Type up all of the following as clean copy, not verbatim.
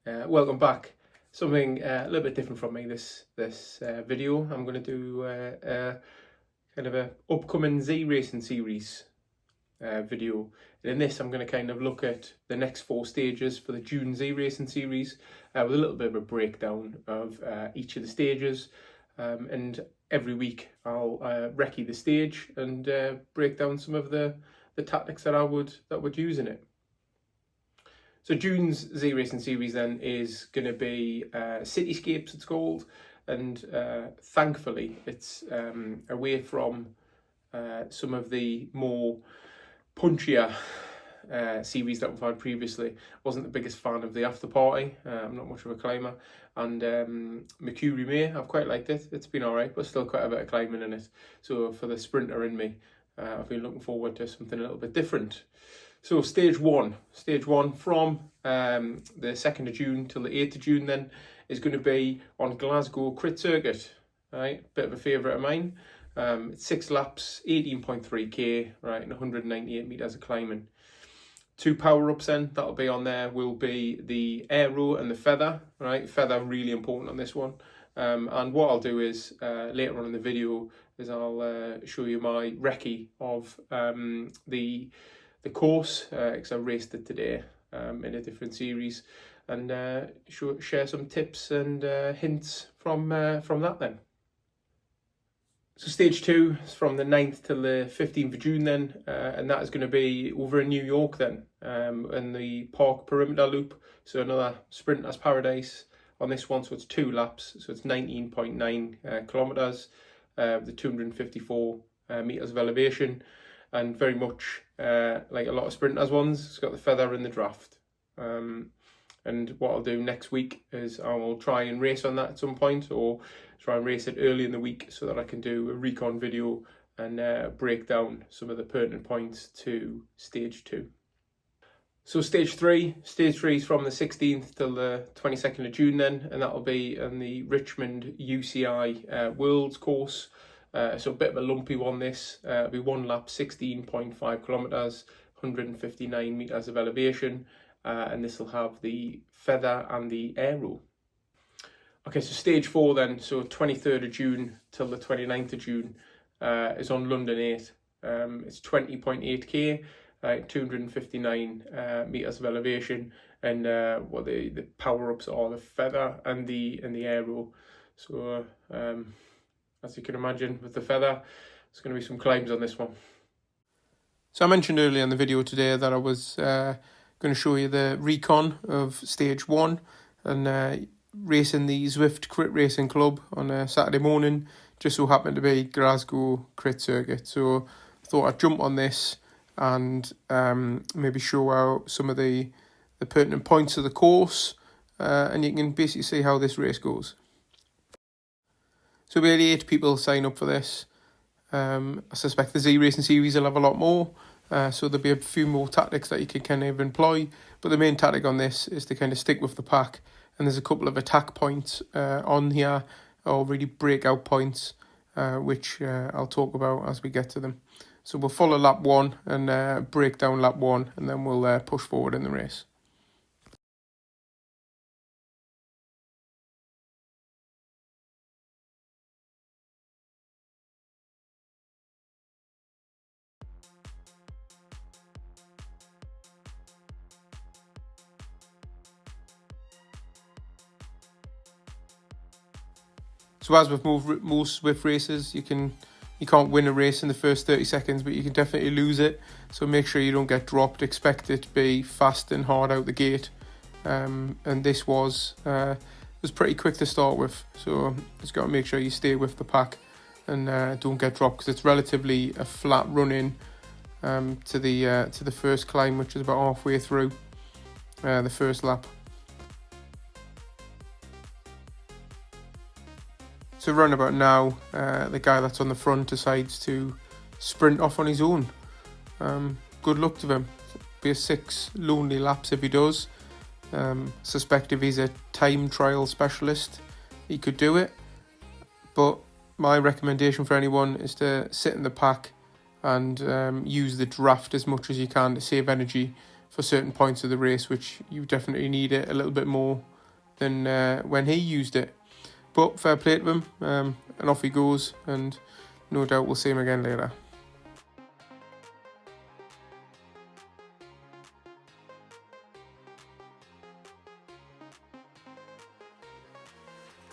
Welcome back. Something a little bit different from me this video. I'm going to do kind of a upcoming ZRacing series video. And in this I'm going to kind of look at the next 4 stages for the June ZRacing series with a little bit of a breakdown of each of the stages, and every week I'll recce the stage and break down some of the tactics that I would use in it. So June's ZRacing series then is going to be CityScapes, it's called, and thankfully it's away from some of the more punchier series that we've had previously. Wasn't the biggest fan of the after party. I'm not much of a climber, and Mercury May, I've quite liked it. It's been alright, but still quite a bit of climbing in it. So for the sprinter in me, I've been looking forward to something a little bit different. So stage one from the 2nd of June till the 8th of June then is going to be on Glasgow Crit Circuit, right? Bit of a favourite of mine. It's 6 laps, 18.3k, right, and 198 metres of climbing. 2 power-ups then, that'll be on there, will be the aero and the feather, right? Feather, really important on this one. And what I'll do is, later on in the video, is I'll show you my recce of the course, because I raced it today in a different series, and share some tips and hints from that then. So stage 2 is from the 9th till the 15th of June then, and that is going to be over in New York then, in the Park Perimeter Loop. So another Sprinter's Paradise on this one, so it's 2 laps, so it's 19.9 kilometres, the 254 metres of elevation, and very much like a lot of sprinters ones, it's got the feather in the draft. And what I'll do next week is I will try and race on that at some point, or try and race it early in the week so that I can do a Recon video and break down some of the pertinent points to stage 2. So stage 3 is from the 16th till the 22nd of June then, and that'll be in the Richmond UCI Worlds course. So a bit of a lumpy one this. It'll be 1 lap, 16.5 kilometres, 159 metres of elevation, and this will have the feather and the aero. Okay, so stage 4 then, so 23rd of June till the 29th of June is on London 8. It's 20.8k, 259 metres of elevation, and what the power-ups are the feather and the aero. So as you can imagine, with the feather, there's going to be some climbs on this one. So I mentioned earlier in the video today that I was going to show you the Recon of stage 1 and racing the Zwift Crit Racing Club on a Saturday morning. Just so happened to be Glasgow Crit Circuit. So I thought I'd jump on this and maybe show out some of the pertinent points of the course, and you can basically see how this race goes. So we had 8 people sign up for this. I suspect the ZRacing series will have a lot more, so there'll be a few more tactics that you can kind of employ, but the main tactic on this is to kind of stick with the pack, and there's a couple of attack points on here, or really breakout points, which I'll talk about as we get to them. So we'll follow lap 1 and break down lap 1, and then we'll push forward in the race. So as with most Zwift races, you can't win a race in the first 30 seconds, but you can definitely lose it. So make sure you don't get dropped. Expect it to be fast and hard out the gate. And this was pretty quick to start with. So just got to make sure you stay with the pack and don't get dropped, because it's relatively a flat run in to the first climb, which is about halfway through the first lap. So round about now, the guy that's on the front decides to sprint off on his own. Good luck to him. It'll be a 6 lonely laps if he does. Suspect if he's a time trial specialist, he could do it. But my recommendation for anyone is to sit in the pack and use the draft as much as you can to save energy for certain points of the race, which you definitely need it a little bit more than when he used it. But fair play to him, and off he goes, and no doubt we'll see him again later.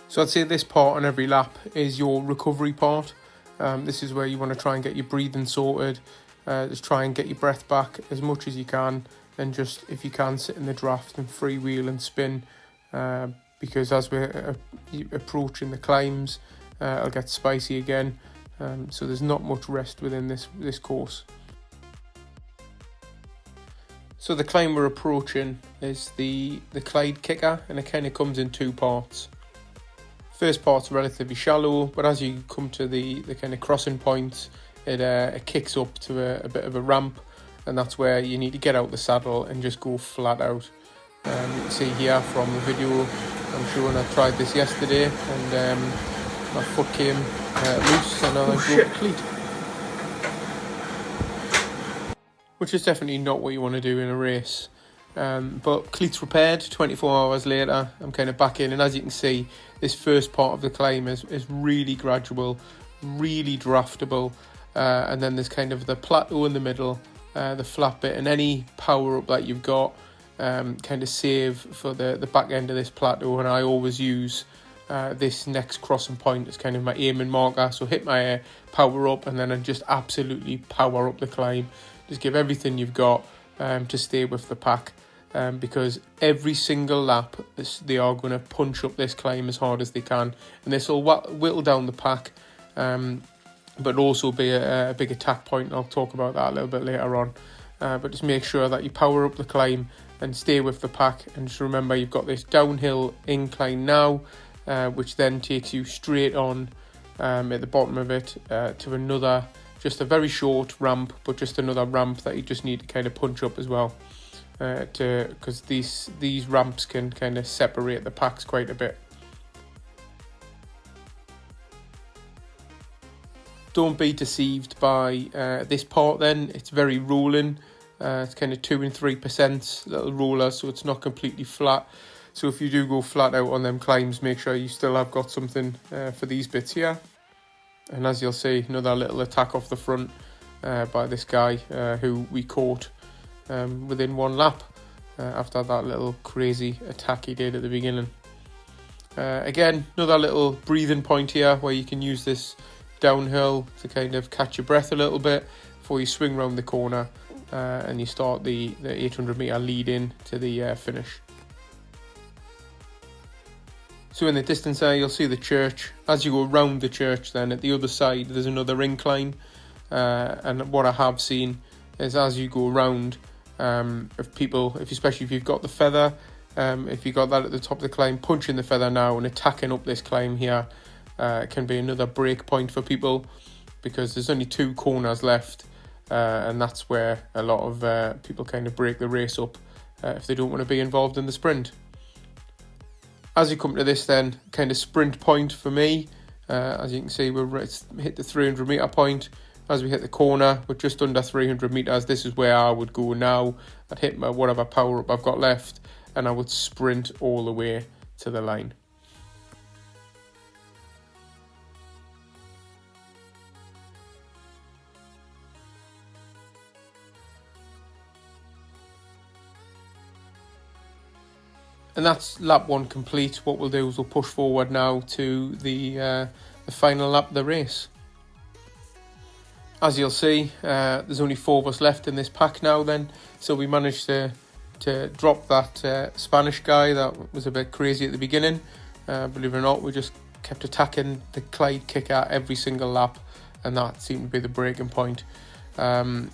So I'd say this part on every lap is your recovery part. This is where you want to try and get your breathing sorted, just try and get your breath back as much as you can, and just, if you can, sit in the draft and freewheel and spin, because as we're approaching the climbs, it'll get spicy again, so there's not much rest within this course. So the climb we're approaching is the Clyde kicker, and it kind of comes in two parts. First part's relatively shallow, but as you come to the kind of crossing point, it kicks up to a bit of a ramp, and that's where you need to get out the saddle and just go flat out. You can see here from the video I'm showing, I tried this yesterday, and my foot came loose and I broke the cleat. Which is definitely not what you want to do in a race. But cleats repaired, 24 hours later, I'm kind of back in, and as you can see, this first part of the climb is really gradual, really draftable, and then there's kind of the plateau in the middle, the flat bit, and any power up that you've got, kind of save for the back end of this plateau. And I always use this next crossing point as kind of my aiming marker, so hit my power up, and then I just absolutely power up the climb. Just give everything you've got to stay with the pack. Because every single lap they are going to punch up this climb as hard as they can, and this will whittle down the pack, but also be a big attack point. I'll talk about that a little bit later on, but just make sure that you power up the climb and stay with the pack, and just remember you've got this downhill incline now, which then takes you straight on at the bottom of it to another, just a very short ramp, but just another ramp that you just need to kind of punch up as well. Because these ramps can kind of separate the packs quite a bit. Don't be deceived by this part then, it's very rolling, it's kind of 2 and 3% little roller, so it's not completely flat. So if you do go flat out on them climbs, make sure you still have got something for these bits here. And as you'll see, another little attack off the front by this guy who we caught within one lap after that little crazy attack he did at the beginning. Again, another little breathing point here where you can use this downhill to kind of catch your breath a little bit before you swing round the corner and you start the 800 metre lead in to the finish. So in the distance there you'll see the church. As you go around the church then, at the other side there's another incline, and what I have seen is as you go around, especially if you've got the feather, if you got that at the top of the climb, punching the feather now and attacking up this climb here can be another break point for people, because there's only 2 corners left, and that's where a lot of people kind of break the race up if they don't want to be involved in the sprint. As you come to this then, kind of sprint point for me, as you can see we're hit the 300 metre point. As we hit the corner, we're just under 300 metres. This is where I would go now. I'd hit my whatever power up I've got left, and I would sprint all the way to the line. And that's lap 1 complete. What we'll do is we'll push forward now to the final lap of the race. As you'll see, there's only 4 of us left in this pack now then, so we managed to drop that Spanish guy that was a bit crazy at the beginning. Believe it or not, we just kept attacking the Clyde kicker every single lap, and that seemed to be the breaking point. The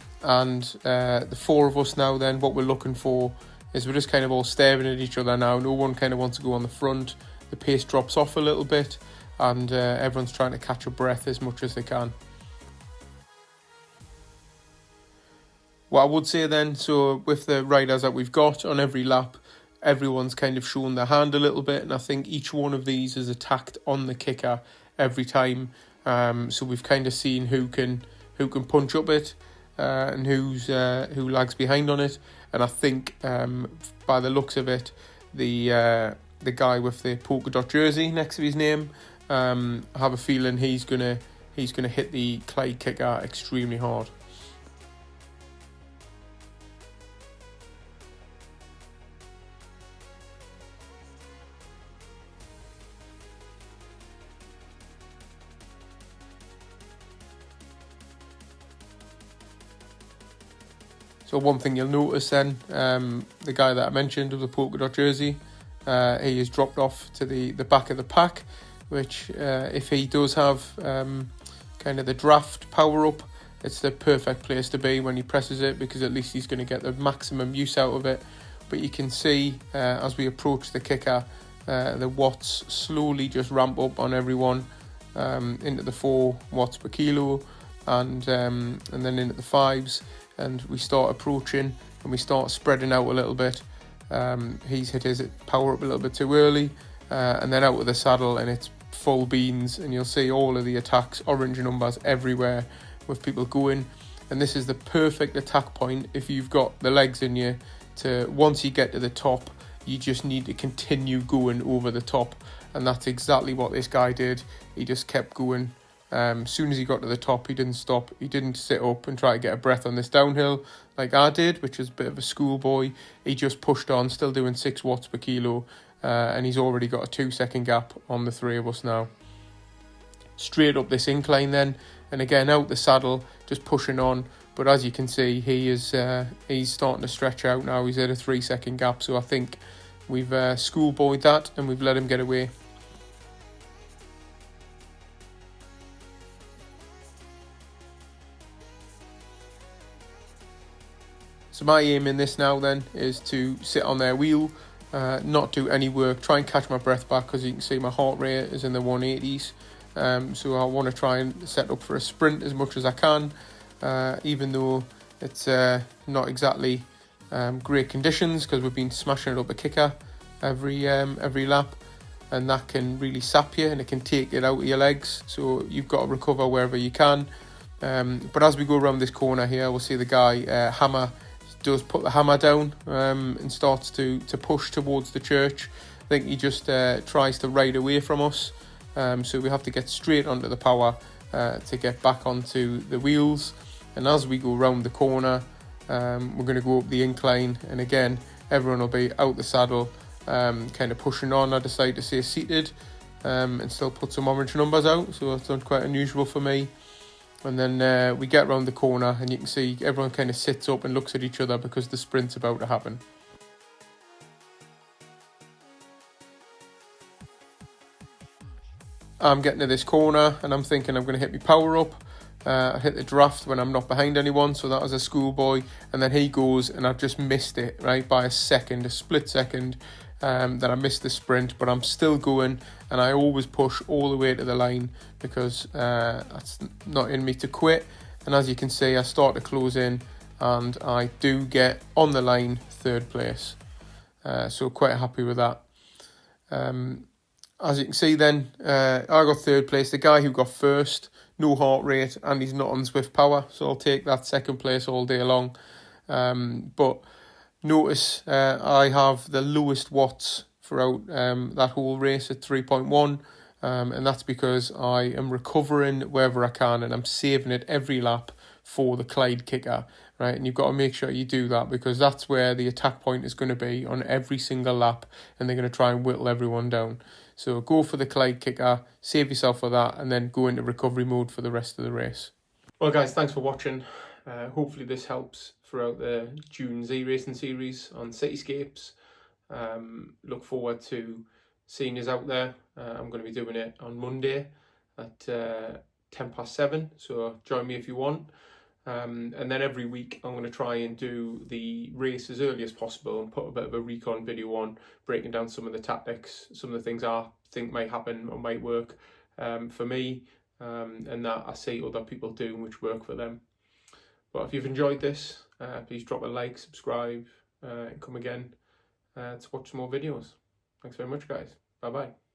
4 of us now then, what we're looking for is we're just kind of all staring at each other now. No one kind of wants to go on the front. The pace drops off a little bit, and everyone's trying to catch a breath as much as they can. What I would say then, so with the riders that we've got on every lap, everyone's kind of shown their hand a little bit, and I think each one of these is attacked on the kicker every time. So we've kind of seen who can punch up it and who lags behind on it. And I think by the looks of it, the the guy with the polka dot jersey next to his name. I have a feeling he's gonna hit the Clyde kicker extremely hard. So one thing you'll notice then, the guy that I mentioned with the polka dot jersey, he is dropped off to the back of the pack, which if he does have kind of the draft power up, it's the perfect place to be when he presses it, because at least he's going to get the maximum use out of it. But you can see as we approach the kicker, the watts slowly just ramp up on everyone into the 4 watts per kilo, and then into the 5s. And we start approaching and we start spreading out a little bit. He's hit his power up a little bit too early, and then out of the saddle, and it's full beans, and you'll see all of the attacks, orange numbers everywhere with people going. And this is the perfect attack point if you've got the legs in you to, once you get to the top, you just need to continue going over the top. And that's exactly what this guy did. He just kept going. As soon as he got to the top, he didn't stop. He didn't sit up and try to get a breath on this downhill like I did, which is a bit of a schoolboy. He just pushed on, still doing 6 watts per kilo, and he's already got a 2-second gap on the 3 of us now. Straight up this incline then, and again out the saddle, just pushing on. But as you can see, he's starting to stretch out now. He's at a 3-second gap, so I think we've schoolboyed that and we've let him get away. So my aim in this now then is to sit on their wheel, not do any work, try and catch my breath back, because you can see my heart rate is in the 180s. So I want to try and set up for a sprint as much as I can, even though it's not exactly great conditions, because we've been smashing it up a kicker every lap, and that can really sap you and it can take it out of your legs. So you've got to recover wherever you can. But as we go around this corner here, we'll see the guy Hammer does put the hammer down and starts to push towards the church. I think he just tries to ride away from us, so we have to get straight onto the power to get back onto the wheels. And as we go round the corner, we're going to go up the incline, and again everyone will be out the saddle, kind of pushing on. I decided to stay seated and still put some orange numbers out, so that's quite unusual for me. And then we get around the corner, and you can see everyone kind of sits up and looks at each other because the sprint's about to happen. I'm getting to this corner and I'm thinking I'm going to hit my power up. I hit the draft when I'm not behind anyone, so that was a schoolboy. And then he goes, and I've just missed it, right, by a split second. That I missed the sprint, but I'm still going, and I always push all the way to the line, because that's not in me to quit. And as you can see, I start to close in, and I do get on the line 3rd place, so quite happy with that. As you can see then, I got 3rd place. The guy who got 1st, no heart rate, and he's not on Zwift power, so I'll take that 2nd place all day long. But notice I have the lowest watts throughout that whole race at 3.1, and that's because I am recovering wherever I can, and I'm saving it every lap for the Clyde kicker, right? And you've got to make sure you do that, because that's where the attack point is going to be on every single lap, and they're going to try and whittle everyone down. So go for the Clyde kicker, save yourself for that, and then go into recovery mode for the rest of the race. Well guys, thanks for watching. Hopefully this helps throughout the June ZRacing series on CityScapes. Look forward to seeing us out there. I'm going to be doing it on Monday at 7:10, so join me if you want. And then every week I'm going to try and do the race as early as possible and put a bit of a recon video on, breaking down some of the tactics, some of the things I think might happen or might work for me, and that I see other people do which work for them. But if you've enjoyed this, please drop a like, subscribe, and come again to watch some more videos. Thanks very much, guys. Bye-bye.